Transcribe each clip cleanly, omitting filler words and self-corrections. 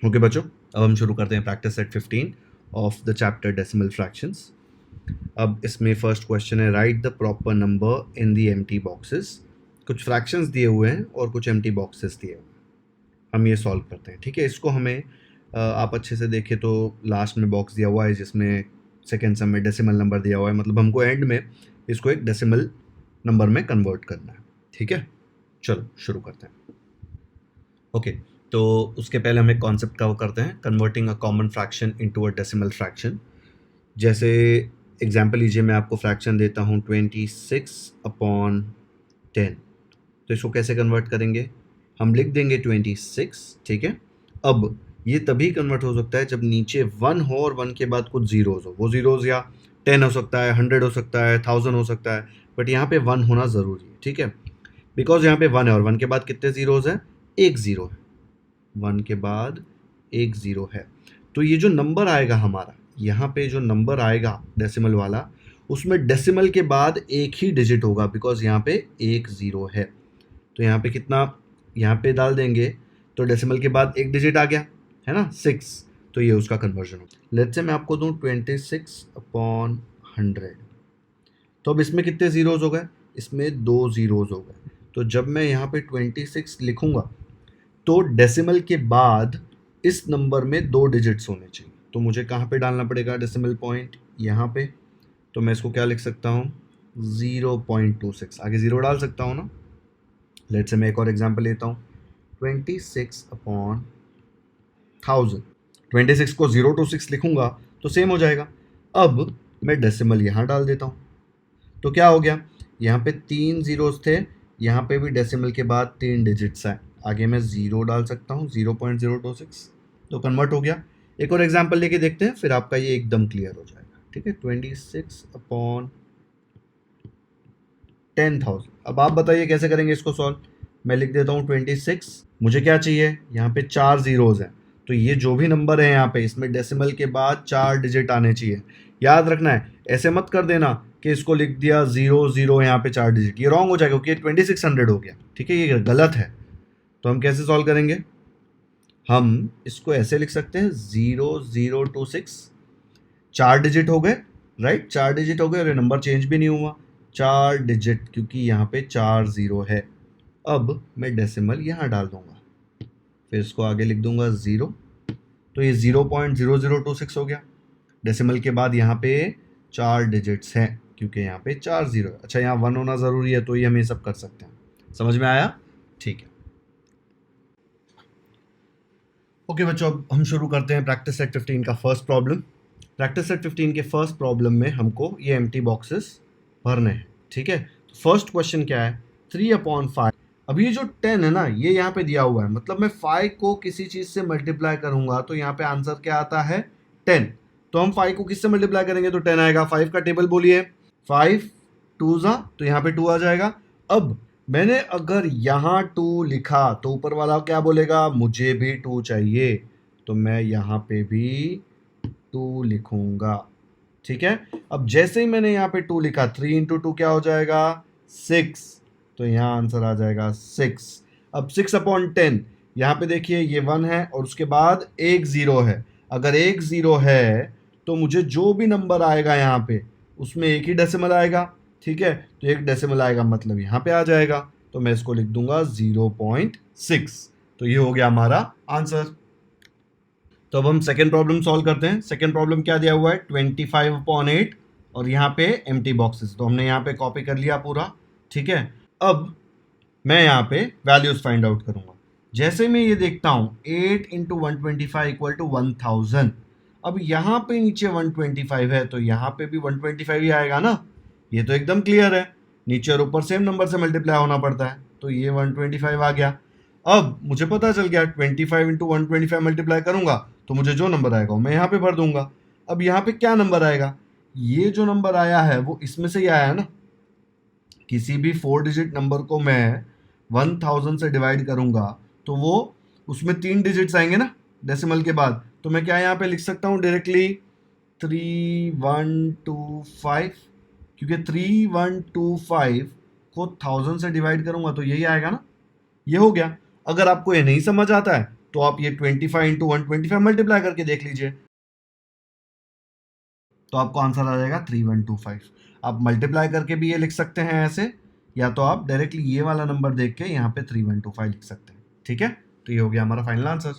Okay बच्चों, अब हम शुरू करते हैं practice set 15 of the chapter decimal fractions. अब इसमें फर्स्ट क्वेश्चन है, right the proper number in the empty boxes. कुछ फ्रैक्शंस दिए हुए हैं और कुछ एम्प्टी बॉक्सेस दिए हुए हैं, हम ये सॉल्व करते हैं। ठीक है, इसको हमें आप अच्छे से देखें तो लास्ट में बॉक्स दिया हुआ है जिसमें सेकेंड सम में डेसिमल नंबर दिया हुआ है, मतलब हमको एंड में इसको एक डेसिमल नंबर में कन्वर्ट करना है। ठीक है, चलो शुरू करते हैं। ओके, तो उसके पहले हम एक कॉन्सेप्ट कवर करते हैं, converting a common fraction into a decimal fraction. जैसे एग्जांपल लीजिए, मैं आपको फ्रैक्शन देता हूँ 26/10। तो इसको कैसे कन्वर्ट करेंगे? हम लिख देंगे 26। ठीक है, अब ये तभी कन्वर्ट हो सकता है जब नीचे 1 हो और 1 के बाद कुछ ज़ीरोज़ हो। वो ज़ीरोज़ या 10 हो सकता है, 100 हो सकता है, 1000 हो सकता है, बट यहाँ पे 1 होना ज़रूरी है। ठीक है, बिकॉज यहाँ पे 1 है और 1 के बाद कितने ज़ीरोज़ हैं? एक ज़ीरो है। 1 के बाद एक ज़ीरो है, तो ये जो नंबर आएगा हमारा, यहाँ पे जो नंबर आएगा डेसिमल वाला, उसमें डेसिमल के बाद एक ही डिजिट होगा, बिकॉज यहाँ पे एक ज़ीरो है। तो यहाँ पे कितना, यहाँ पे डाल देंगे तो डेसिमल के बाद एक डिजिट आ गया है ना, 6। तो ये उसका कन्वर्जन होगा। लेट्स से मैं आपको दूँ 26/100। तो अब इसमें कितने ज़ीरोज़ हो गए? इसमें 2 ज़ीरोज़ हो गए। तो जब मैं यहाँ पे 26 लिखूँगा तो डेसिमल के बाद इस नंबर में 2 डिजिट्स होने चाहिए। तो मुझे कहाँ पे डालना पड़ेगा डेसिमल पॉइंट? यहाँ पे। तो मैं इसको क्या लिख सकता हूँ? 0.26। आगे 0 डाल सकता हूँ ना। लेट्स से मैं एक और एग्जांपल लेता हूँ, 26/1000। 26 को 0 to 6 लिखूंगा तो सेम हो जाएगा। अब मैं डेसिमल यहाँ डाल देता हूँ, तो क्या हो गया? यहाँ पे 3 ज़ीरोज़ थे, यहाँ पे भी डेसिमल के बाद 3 डिजिट्स आए। आगे मैं 0 डाल सकता हूँ, 0.026, तो कन्वर्ट हो गया। एक और एग्जांपल लेके देखते हैं, फिर आपका ये एकदम क्लियर हो जाएगा। ठीक है, 26/10,000। अब आप बताइए कैसे करेंगे इसको सॉल्व। मैं लिख देता हूँ 26। मुझे क्या चाहिए? यहाँ पे 4 ज़ीरोज़ हैं, तो ये जो भी नंबर है यहाँ पे, इसमें डेसिमल के बाद 4 डिजिट आने चाहिए। याद रखना है, ऐसे मत कर देना कि इसको लिख दिया 0 यहाँ पे 4 डिजिट, ये रॉन्ग हो जाएगा क्योंकि 2600 हो गया। ठीक है, ये गलत है। तो हम कैसे सॉल्व करेंगे? हम इसको ऐसे लिख सकते हैं 0026। 4 डिजिट हो गए, राइट? 4 डिजिट हो गए और ये नंबर चेंज भी नहीं हुआ। 4 डिजिट, क्योंकि यहाँ पे 4 ज़ीरो है। अब मैं डेसिमल यहाँ डाल दूंगा, फिर इसको आगे लिख दूंगा 0। तो ये 0.0026 हो गया। डेसिमल के बाद यहाँ पे 4 डिजिट्स हैं, क्योंकि यहाँ पे 4 ज़ीरो है। अच्छा, यहाँ 1 होना ज़रूरी है, तो ये हम ये सब कर सकते हैं। समझ में आया? ठीक है। ओके बच्चों, अब हम शुरू करते हैं प्रैक्टिस सेट 15 का फर्स्ट प्रॉब्लम। प्रैक्टिस सेट 15 के फर्स्ट प्रॉब्लम में हमको ये एम्प्टी बॉक्सेस भरने हैं। ठीक है, फर्स्ट क्वेश्चन क्या है? 3/5। अब ये जो 10 है ना, ये यहाँ पे दिया हुआ है, मतलब मैं 5 को किसी चीज़ से मल्टीप्लाई करूंगा तो यहाँ पे आंसर क्या आता है? 10। तो हम 5 को किससे मल्टीप्लाई करेंगे तो 10 आएगा। 5 का टेबल बोलिए। 5 2 ज़ा, तो यहाँ पे 2 आ जाएगा। अब मैंने अगर यहाँ 2 लिखा तो ऊपर वाला क्या बोलेगा? मुझे भी 2 चाहिए, तो मैं यहाँ पे भी 2 लिखूंगा। ठीक है, अब जैसे ही मैंने यहाँ पे 2 लिखा, 3 इंटू 2 क्या हो जाएगा? 6। तो यहाँ आंसर आ जाएगा 6। अब 6/10, यहाँ पे देखिए ये 1 है और उसके बाद एक 0 है। अगर एक 0 है तो मुझे जो भी नंबर आएगा यहाँ पे, उसमें एक ही डेसिमल आएगा। ठीक है, तो एक डेसिमल आएगा मतलब यहाँ पे आ जाएगा, तो मैं इसको लिख दूंगा 0.6। तो ये हो गया हमारा आंसर। तो अब हम सेकेंड प्रॉब्लम सॉल्व करते हैं। सेकेंड प्रॉब्लम क्या दिया हुआ है? 25/8 और यहाँ पे एम्प्टी बॉक्सेस, तो हमने यहाँ पे कॉपी कर लिया पूरा। ठीक है, अब मैं यहाँ पे वैल्यूज फाइंड आउट करूंगा। जैसे मैं ये देखता हूँ 8 इंटू 125 इक्वल टू 1000। अब यहाँ पे नीचे 125 है, तो यहाँ पे भी 125 ही आएगा ना। ये तो एकदम क्लियर है, नीचे और ऊपर सेम नंबर से मल्टीप्लाई होना पड़ता है, तो ये 125 आ गया। अब मुझे पता चल गया 25 इंटू 125 मल्टीप्लाई करूंगा तो मुझे जो नंबर आएगा वो मैं यहाँ पे भर दूंगा। अब यहाँ पे क्या नंबर आएगा? ये जो नंबर आया है वो इसमें से ही आया है ना। किसी भी 4 डिजिट नंबर को मैं 1000 से डिवाइड करूंगा तो वो उसमें 3 डिजिट्स आएंगे ना डेसिमल के बाद। तो मैं क्या यहाँ पे लिख सकता हूँ डायरेक्टली 3125, क्योंकि 3125 को 1000 से डिवाइड करूंगा तो यही आएगा ना। ये हो गया। अगर आपको ये नहीं समझ आता है तो आप ये 25 इंटू 125 मल्टीप्लाई करके देख लीजिए, तो आपको आंसर आ जाएगा 3125। आप मल्टीप्लाई करके भी ये लिख सकते हैं ऐसे, या तो आप डायरेक्टली ये वाला नंबर देख के यहाँ पे 3125 लिख सकते हैं। ठीक है, तो ये हो गया हमारा फाइनल आंसर।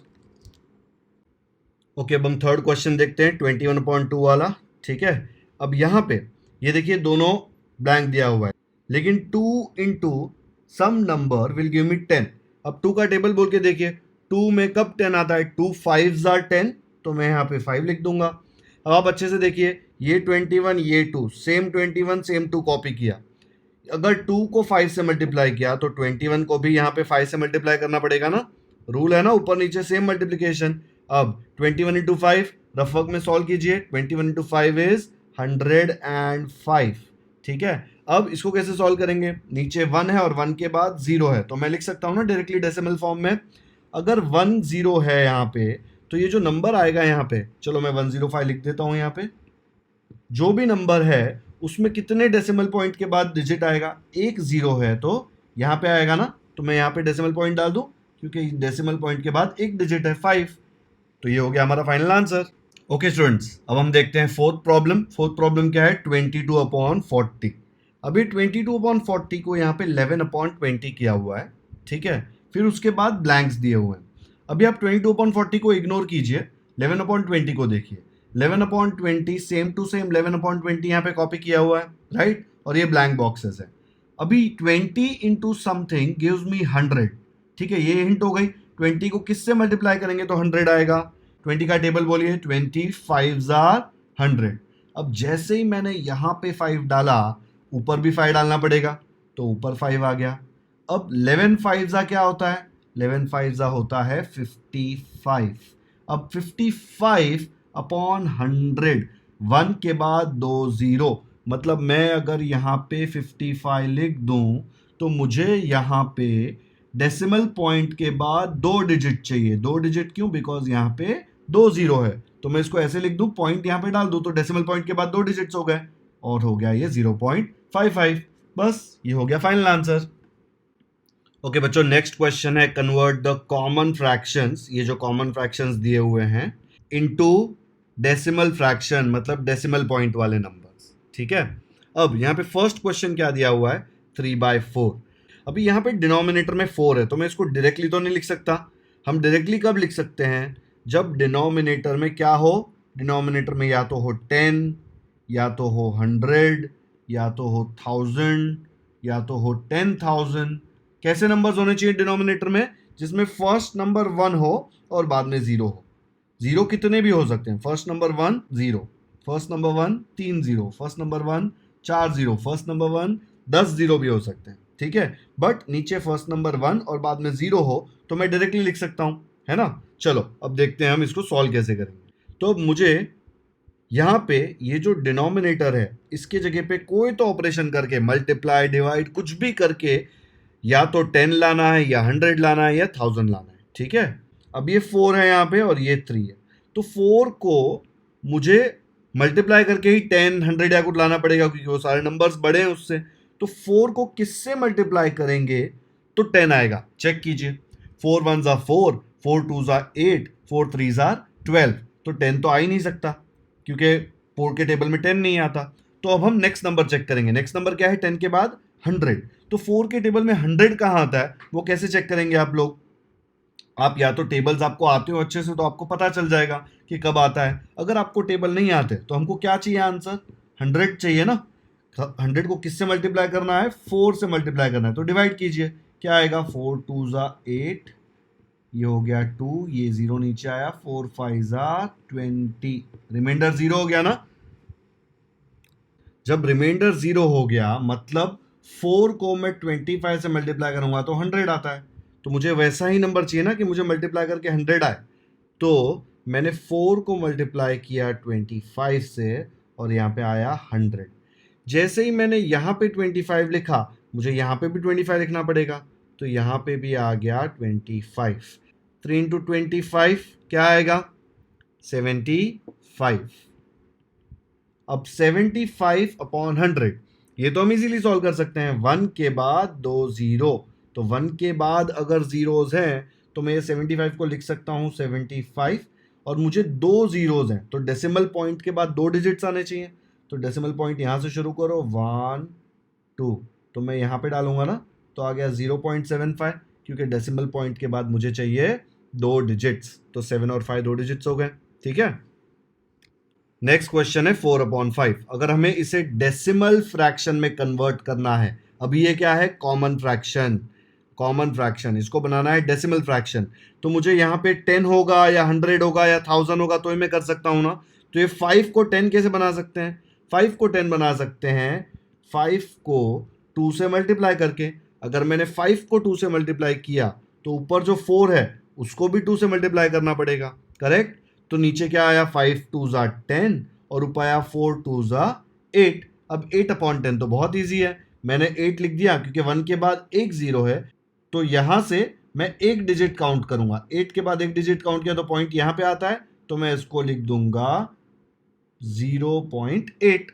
ओके, अब हम थर्ड क्वेश्चन देखते हैं 21/2 वाला। ठीक है, अब यहाँ पे ये देखिए दोनों ब्लैंक दिया हुआ है, लेकिन 2 into some number will give me 10। अब 2 का टेबल बोल के देखिए, 2 में कब 10 आता है, 2 5s are 10, तो मैं यहाँ पे 5 लिख दूंगा। अब आप अच्छे से देखिए, ये 21 ये 2 सेम 21 सेम 2 कॉपी किया। अगर 2 को 5 से मल्टीप्लाई किया तो 21 को भी यहाँ पे 5 से मल्टीप्लाई करना पड़ेगा ना, रूल है ना ऊपर नीचे सेम मल्टीप्लिकेशन। अब 21 इंटू 5 रफ वर्क में सॉल्व कीजिए, 21 इंटू 5 इज 105। ठीक है, अब इसको कैसे सॉल्व करेंगे, नीचे 1 है और 1 के बाद 0 है, तो मैं लिख सकता हूँ ना डायरेक्टली डेसिमल फॉर्म में। अगर 1 0 है यहाँ पे, तो ये जो नंबर आएगा यहाँ पे, चलो मैं 105 लिख देता हूँ यहाँ पे, जो भी नंबर है उसमें कितने डेसिमल पॉइंट के बाद डिजिट आएगा, एक 0 है तो यहाँ पे आएगा ना, तो मैं यहाँ पे डेसिमल पॉइंट डाल दूँ, क्योंकि डेसिमल पॉइंट के बाद एक डिजिट है 5। तो ये हो गया हमारा फाइनल आंसर। ओके स्टूडेंट्स, अब हम देखते हैं फोर्थ प्रॉब्लम। फोर्थ प्रॉब्लम क्या है, 22/40। अभी 22/40 को यहाँ पे 11/20 किया हुआ है। ठीक है, फिर उसके बाद ब्लैंक्स दिए हुए हैं। अभी आप 22/40 को इग्नोर कीजिए, 11/20 को देखिए। 11/20 सेम टू सेम 11/20 यहाँ पे कॉपी किया हुआ है, राइट, और ये ब्लैंक बॉक्सेस है। अभी 20 इंटू समथिंग गिव्स मी 100। ठीक है, ये हिंट हो गई। 20 को किससे मल्टीप्लाई करेंगे तो 100 आएगा। 20 का टेबल बोलिए, 20 5s are 100। अब जैसे ही मैंने यहाँ पे 5 डाला, ऊपर भी 5 डालना पड़ेगा, तो ऊपर 5 आ गया। अब 11 5s क्या होता है, 11 5s होता है 55। अब 55 अपॉन 100, 1 के बाद 2 0, मतलब मैं अगर यहाँ पे 55 लिख दूं तो मुझे यहाँ पे डेसिमल पॉइंट के बाद 2 डिजिट चाहिए। 2 डिजिट क्यों, बिकॉज यहाँ पे 2 0 है, तो मैं इसको ऐसे लिख दूं, पॉइंट यहाँ पे डाल दूं, तो डेसिमल पॉइंट के बाद 2 डिजिट्स हो गए और हो गया ये 0.55। बस ये हो गया फाइनल आंसर। ओके बच्चों, नेक्स्ट क्वेश्चन है कन्वर्ट द कॉमन फ्रैक्शंस, ये जो कॉमन फ्रैक्शंस दिए हुए हैं, इनटू डेसिमल फ्रैक्शन, मतलब डेसिमल पॉइंट वाले नंबर्स। ठीक है, अब यहाँ पे फर्स्ट क्वेश्चन क्या दिया हुआ है, 3/4। अभी यहाँ पे डिनोमिनेटर में 4 है, तो मैं इसको डायरेक्टली तो नहीं लिख सकता। हम डायरेक्टली कब लिख सकते हैं, जब डिनोमिनेटर में क्या हो, डिनोमिनेटर में या तो हो 10, या तो हो 100, या तो हो 1000, या तो हो 10,000। कैसे नंबर्स होने चाहिए डिनोमिनेटर में, जिसमें फर्स्ट नंबर 1 हो और बाद में 0 हो। 0 कितने भी हो सकते हैं, first number 1 0, first number 1 3 0, first number 1 4 0, first number 1 10 0 भी हो सकते हैं। ठीक है, बट नीचे फर्स्ट नंबर 1 और बाद में 0 हो तो मैं डायरेक्टली लिख सकता हूं, है ना। चलो अब देखते हैं हम इसको सॉल्व कैसे करेंगे। तो अब मुझे यहाँ पे ये जो डिनोमिनेटर है, इसके जगह पे कोई तो ऑपरेशन करके, मल्टीप्लाई डिवाइड कुछ भी करके, या तो 10 लाना है, या 100 लाना है, या 1000 लाना है। ठीक है, अब ये 4 है यहाँ पे और ये 3 है, तो 4 को मुझे मल्टीप्लाई करके ही 10 100 या कुछ लाना पड़ेगा, क्योंकि वो सारे नंबर्स बड़े हैं उससे। तो 4 को किससे मल्टीप्लाई करेंगे तो 10 आएगा, चेक कीजिए। 4 1s are 4, 4 2s are 8, 4 3s are 12, तो 10 तो आ ही नहीं सकता, क्योंकि 4 के टेबल में 10 नहीं आता। तो अब हम नेक्स्ट नंबर चेक करेंगे। नेक्स्ट नंबर क्या है, 10 के बाद 100। तो 4 के टेबल में 100 कहाँ आता है, वो कैसे चेक करेंगे आप लोग। आप या तो टेबल्स आपको आते हो अच्छे से, तो आपको पता चल जाएगा कि कब आता है। अगर आपको टेबल नहीं आते तो हमको क्या चाहिए, आंसर 100 चाहिए ना। 100 को किससे मल्टीप्लाई करना है, 4 से मल्टीप्लाई करना है, तो डिवाइड कीजिए, क्या आएगा, 4 2s are 8, ये हो गया 2, ये 0 नीचे आया, 4 5s are 20, रिमाइंडर 0 हो गया ना। जब रिमाइंडर 0 हो गया मतलब 4 को मैं 25 से मल्टीप्लाई करूंगा तो 100 आता है। तो मुझे वैसा ही नंबर चाहिए ना कि मुझे मल्टीप्लाई करके 100 आए। तो मैंने 4 को मल्टीप्लाई किया 25 से और यहाँ पे आया 100। जैसे ही मैंने यहाँ पे 25 लिखा, मुझे यहाँ पे भी 25 लिखना पड़ेगा, तो यहाँ पे भी आ गया 25। 3 इंटू 25 क्या आएगा, 75। अब 75 अपॉन 100, ये तो हम इजीली सॉल्व कर सकते हैं। 1 के बाद 2 0, तो 1 के बाद अगर जीरोज हैं तो मैं ये 75 को लिख सकता हूँ 75, और मुझे 2 ज़ीरोज़ हैं तो डेसिमल पॉइंट के बाद 2 डिजिट्स आने चाहिए। तो डेसिमल पॉइंट यहाँ से शुरू करो 1 2, तो मैं यहाँ पे डालूंगा ना, तो आ गया 0.75, क्योंकि डेसिमल पॉइंट के बाद मुझे चाहिए 2 डिजिट्स, तो 7 और 5 2 डिजिट्स हो गए। ठीक है, नेक्स्ट क्वेश्चन है 4/5। अगर हमें इसे डेसिमल फ्रैक्शन में कन्वर्ट करना है, अभी ये क्या है, कॉमन फ्रैक्शन, कॉमन फ्रैक्शन, इसको बनाना है डेसिमल फ्रैक्शन। तो मुझे यहाँ पे 10 होगा या 100 होगा या 1000 होगा, तो ये मैं कर सकता हूँ ना। तो ये 5 को 10 कैसे बना सकते हैं, 5 को 10 बना सकते हैं 5 को 2 से मल्टीप्लाई करके। अगर मैंने 5 को 2 से मल्टीप्लाई किया तो ऊपर जो 4 है उसको भी 2 से मल्टीप्लाई करना पड़ेगा, करेक्ट। तो नीचे क्या आया, 5 2 ज़ा 10 और ऊपर आया 4 2 ज़ा 8। अब 8/10 तो बहुत ईजी है, मैंने 8 लिख दिया क्योंकि 1 के बाद एक ज़ीरो है, तो यहाँ से मैं एक डिजिट काउंट करूंगा। 8 के बाद एक डिजिट काउंट किया तो पॉइंट यहाँ पे आता है, तो मैं इसको लिख दूंगा 0.8।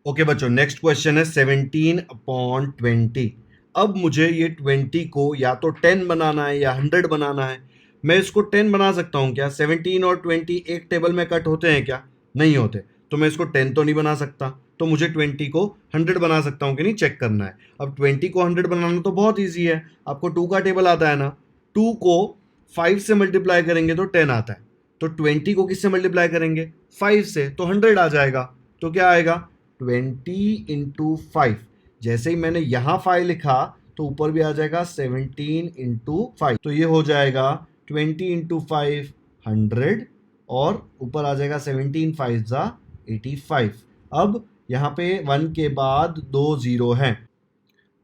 ओके बच्चों, नेक्स्ट क्वेश्चन है 17/20। अब मुझे ये 20 को या तो 10 बनाना है या 100 बनाना है। मैं इसको 10 बना सकता हूँ क्या, 17 और 20 एक टेबल में कट होते हैं क्या, नहीं होते, तो मैं इसको 10 तो नहीं बना सकता, तो मुझे 20 को 100 बना सकता हूँ कि नहीं, चेक करना है। अब 20 को 100 बनाना तो बहुत ईजी है, आपको 2 का टेबल आता है ना, 2 को 5 से मल्टीप्लाई करेंगे तो 10 आता है, तो 20 को किससे मल्टीप्लाई करेंगे, 5 से, तो 100 आ जाएगा। तो क्या आएगा, 20 इंटू 5। जैसे ही मैंने यहाँ 5 लिखा तो ऊपर भी आ जाएगा 17 इंटू 5, तो ये हो जाएगा 20 इंटू 5 100, और ऊपर आ जाएगा 17 5 ज़ा 85। अब यहाँ पे 1 के बाद 2 ज़ीरो हैं,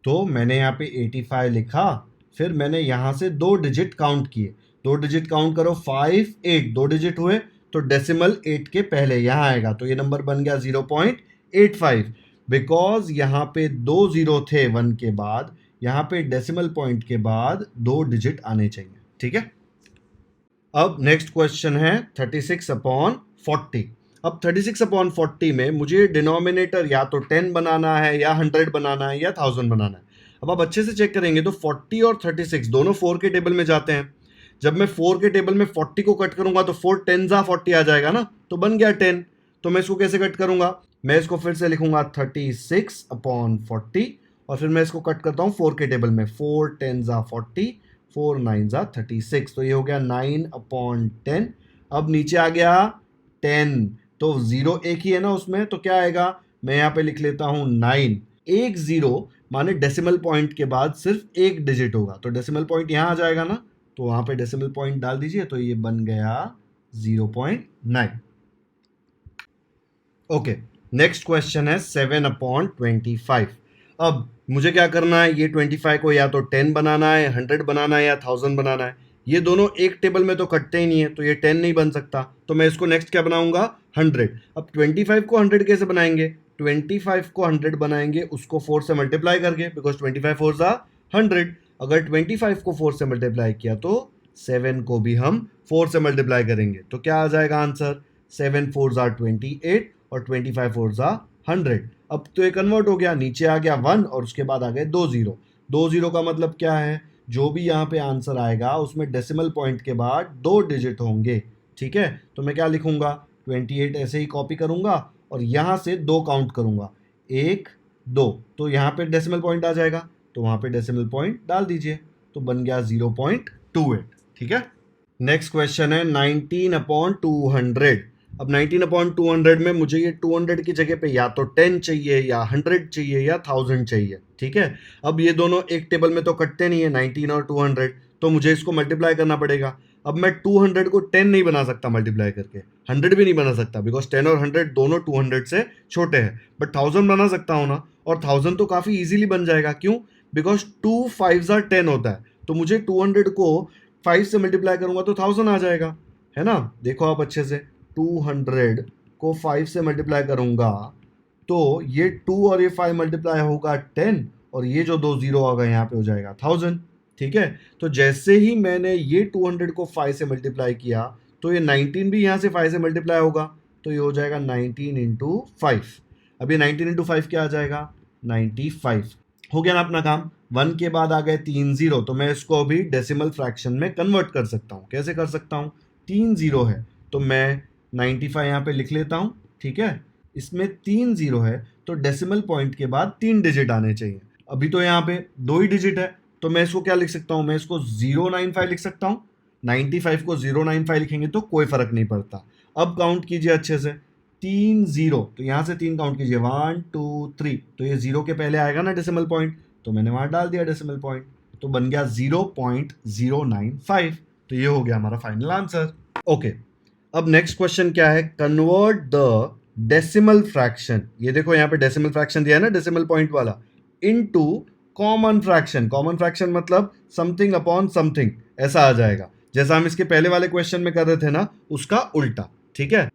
तो मैंने यहाँ पे 85 लिखा, फिर मैंने यहाँ से 2 डिजिट काउंट किए, 2 डिजिट काउंट करो 5 8, 2 डिजिट हुए तो डेसिमल 8 के पहले यहाँ आएगा, तो ये नंबर बन गया 0.85। बिकॉज यहाँ पे 2 ज़ीरो थे 1 के बाद, यहाँ पे डेसिमल पॉइंट के बाद 2 डिजिट आने चाहिए। ठीक है, अब नेक्स्ट क्वेश्चन है 36/40। अब 36/40 में मुझे डिनोमिनेटर या तो 10 बनाना है या 100 बनाना है या 1000 बनाना है। अब आप अच्छे से चेक करेंगे तो 40 और 36 दोनों 4 के टेबल में जाते हैं। जब मैं 4 के टेबल में 40 को कट करूंगा तो 4 10 ज़ा 40 आ जाएगा ना, तो बन गया 10। तो मैं इसको कैसे कट करूंगा, मैं इसको फिर से लिखूंगा 36/40, और फिर मैं इसको कट करता हूँ 4 के टेबल में, 4 10 ज़ा 40, 4 9 ज़ा 36, तो ये हो गया 9/10। अब नीचे आ गया 10, तो ज़ीरो एक ही है ना उसमें, तो क्या आएगा, मैं यहाँ पे लिख लेता हूँ 9। एक ज़ीरो माने डेसिमल पॉइंट के बाद सिर्फ एक डिजिट होगा, तो डेसिमल पॉइंट यहाँ आ जाएगा ना, तो वहाँ पे डेसिमल पॉइंट डाल दीजिए, तो ये बन गया 0.9। ओके, नेक्स्ट क्वेश्चन है 7/25। अब मुझे क्या करना है, ये 25 को या तो 10 बनाना है, 100 बनाना है या 1000 बनाना है। ये दोनों एक टेबल में तो कटते ही नहीं है, तो ये 10 नहीं बन सकता, तो मैं इसको नेक्स्ट क्या बनाऊंगा, 100। अब 25 को 100 कैसे बनाएंगे, 25 को 100 बनाएंगे उसको 4 से मल्टीप्लाई करके, बिकॉज 25 4 ज़ा 100। अगर 25 को 4 से मल्टीप्लाई किया तो 7 को भी हम 4 से मल्टीप्लाई करेंगे, तो क्या आ जाएगा आंसर, 7 4 ज़ा 28 और 25 4 ज़ा 100। अब तो ये कन्वर्ट हो गया, नीचे आ गया 1 और उसके बाद आ गए 2 ज़ीरो। 2 ज़ीरो का मतलब क्या है, जो भी यहाँ पे आंसर आएगा उसमें डेसिमल पॉइंट के बाद 2 डिजिट होंगे। ठीक है, तो मैं क्या लिखूंगा, 28 ऐसे ही कॉपी करूंगा और यहाँ से 2 काउंट करूंगा, 1 2, तो यहाँ पे डेसिमल पॉइंट आ जाएगा, तो वहाँ पे डेसिमल पॉइंट डाल दीजिए, तो बन गया 0.28। ठीक है, नेक्स्ट क्वेश्चन है 19/200। अब 19/200 में मुझे ये 200 की जगह पे या तो 10 चाहिए या 100 चाहिए या 1000 चाहिए। ठीक है, अब ये दोनों एक टेबल में तो कटते नहीं है 19 और 200, तो मुझे इसको मल्टीप्लाई करना पड़ेगा। अब मैं 200 को 10 नहीं बना सकता मल्टीप्लाई करके, 100 भी नहीं बना सकता, बिकॉज 10 और 100 दोनों 200 से छोटे हैं, बट 1000 बना सकता हूँ ना, और 1000 तो काफ़ी ईजिली बन जाएगा। क्यों, बिकॉज 2 5 ज़ा 10 होता है, तो मुझे 200 को 5 से मल्टीप्लाई करूंगा तो 1000 आ जाएगा, है ना। देखो आप अच्छे से, 200 को 5 से मल्टीप्लाई करूंगा तो ये 2 और ये 5 मल्टीप्लाई होगा 10, और ये जो 2 ज़ीरो आ गए यहाँ पे हो जाएगा 1000। ठीक है, तो जैसे ही मैंने ये 200 को 5 से मल्टीप्लाई किया तो ये 19 भी यहाँ से 5 से मल्टीप्लाई होगा, तो ये हो जाएगा 19 इंटू 5। अब ये 19 इंटू 5 क्या आ जाएगा, 95। हो गया ना अपना काम। 1 के बाद आ गए 3 जीरो, तो मैं इसको अभी डेसिमल फ्रैक्शन में कन्वर्ट कर सकता हूँ। कैसे कर सकता हूँ? 3 जीरो है तो मैं 95 यहाँ पे लिख लेता हूँ, ठीक है। इसमें 3 जीरो है तो डेसिमल पॉइंट के बाद 3 डिजिट आने चाहिए। अभी तो यहाँ पे 2 ही डिजिट है, तो मैं इसको क्या लिख सकता हूँ? मैं इसको 095 लिख सकता हूँ। 95 को 095 लिखेंगे तो कोई फर्क नहीं पड़ता। अब काउंट कीजिए अच्छे से, 3 जीरो, तो यहाँ से 3 काउंट कीजिए, 1 2 3, तो ये जीरो के पहले आएगा ना डेसिमल पॉइंट, तो मैंने वहां डाल दिया डेसिमल पॉइंट, तो बन गया 0.095। तो ये हो गया हमारा फाइनल आंसर। ओके, अब नेक्स्ट क्वेश्चन क्या है? कन्वर्ट द डेसिमल फ्रैक्शन, ये देखो यहाँ पे डेसिमल फ्रैक्शन दिया है ना डेसिमल पॉइंट वाला, into common fraction. Common fraction मतलब समथिंग अपॉन समथिंग, ऐसा आ जाएगा जैसा हम इसके पहले वाले क्वेश्चन में कर रहे थे ना, उसका उल्टा, ठीक है।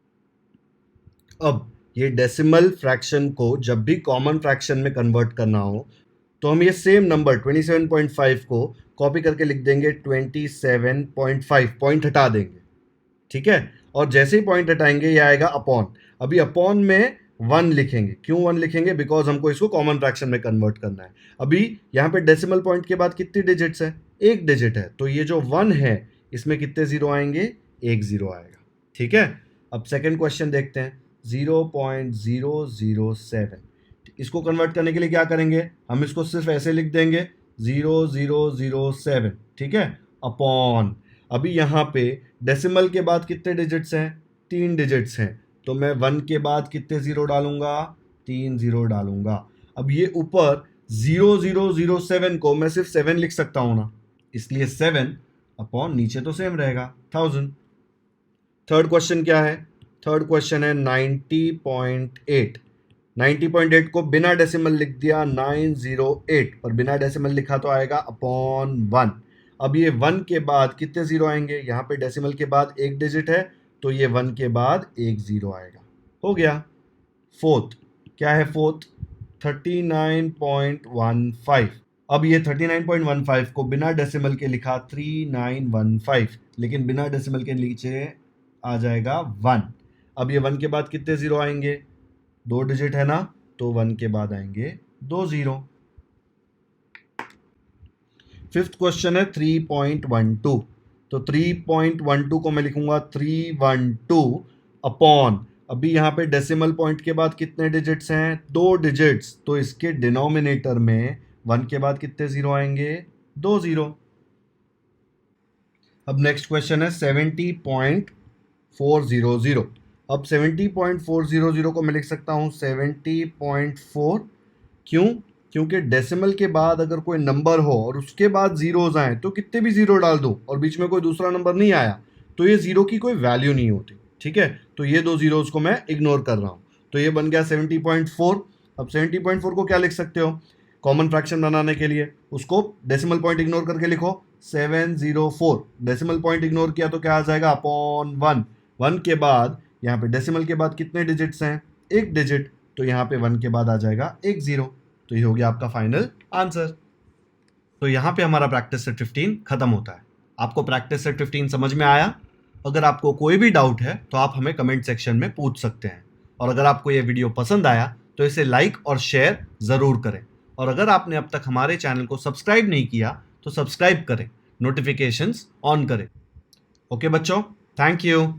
अब ये डेसिमल फ्रैक्शन को जब भी कॉमन फ्रैक्शन में कन्वर्ट करना हो तो हम ये सेम नंबर 27.5 को कॉपी करके लिख देंगे 27.5, पॉइंट हटा देंगे, ठीक है। और जैसे ही पॉइंट हटाएंगे ये आएगा अपॉन। अभी अपॉन में 1 लिखेंगे। क्यों 1 लिखेंगे? बिकॉज हमको इसको कॉमन फ्रैक्शन में कन्वर्ट करना है। अभी यहाँ पे डेसिमल पॉइंट के बाद कितनी डिजिट्स है? एक डिजिट है, तो ये जो 1 है इसमें कितने जीरो आएंगे? एक जीरो आएगा, ठीक है। अब सेकेंड क्वेश्चन देखते हैं, 0.007। इसको कन्वर्ट करने के लिए क्या करेंगे? हम इसको सिर्फ ऐसे लिख देंगे 0007, ठीक है, अपॉन। अभी यहाँ पे डेसिमल के बाद कितने डिजिट्स हैं? 3 डिजिट्स हैं, तो मैं 1 के बाद कितने जीरो डालूंगा? 3 जीरो डालूंगा। अब ये ऊपर 0007 को मैं सिर्फ 7 लिख सकता हूँ ना, इसलिए 7 अपॉन, नीचे तो सेम रहेगा, 1000। थर्ड क्वेश्चन क्या है? थर्ड क्वेश्चन है 90.8। 90.8 को बिना डेसिमल लिख दिया 908, पर बिना डेसिमल लिखा तो आएगा अपॉन 1। अब ये 1 के बाद कितने जीरो आएंगे? यहाँ पे डेसिमल के बाद एक डिजिट है, तो ये 1 के बाद एक जीरो आएगा। हो गया। फोर्थ क्या है? फोर्थ 39.15। अब ये 39.15 को बिना डेसिमल के लिखा 3915, लेकिन बिना डेसिमल के नीचे आ जाएगा 1। अब ये 1 के बाद कितने जीरो आएंगे? 2 डिजिट है ना, तो 1 के बाद आएंगे 2 जीरो। फिफ्थ क्वेश्चन है 3.12। तो 3.12 को मैं लिखूंगा 312 अपॉन, अभी यहाँ पे डेसिमल पॉइंट के बाद कितने डिजिट्स हैं? 2 डिजिट्स, तो इसके डिनोमिनेटर में 1 के बाद कितने जीरो आएंगे? 2 जीरो। अब नेक्स्ट क्वेश्चन है 70.400। अब 70.400 को मैं लिख सकता हूँ 70.4। क्यों? क्योंकि डेसिमल के बाद अगर कोई नंबर हो और उसके बाद जीरोज आए तो कितने भी जीरो डाल दो और बीच में कोई दूसरा नंबर नहीं आया तो ये जीरो की कोई वैल्यू नहीं होती, ठीक है। तो ये 2 जीरोज को मैं इग्नोर कर रहा हूँ, तो ये बन गया 70.4। अब 70.4 को क्या लिख सकते हो कॉमन फ्रैक्शन बनाने के लिए? उसको डेसिमल पॉइंट इग्नोर करके लिखो 704। डेसिमल पॉइंट इग्नोर किया तो क्या आ जाएगा? अपॉन 1। 1 के बाद यहाँ पे डेसिमल के बाद कितने डिजिट्स हैं? एक डिजिट, तो यहाँ पे 1 के बाद आ जाएगा एक जीरो। तो ये हो गया आपका फाइनल आंसर। तो यहाँ पे हमारा प्रैक्टिस सेट 15 खत्म होता है। आपको प्रैक्टिस सेट 15 समझ में आया? अगर आपको कोई भी डाउट है तो आप हमें कमेंट सेक्शन में पूछ सकते हैं। और अगर आपको ये वीडियो पसंद आया तो इसे लाइक और शेयर ज़रूर करें। और अगर आपने अब तक हमारे चैनल को सब्सक्राइब नहीं किया तो सब्सक्राइब करें, नोटिफिकेशंस ऑन करें। ओके बच्चों, थैंक यू।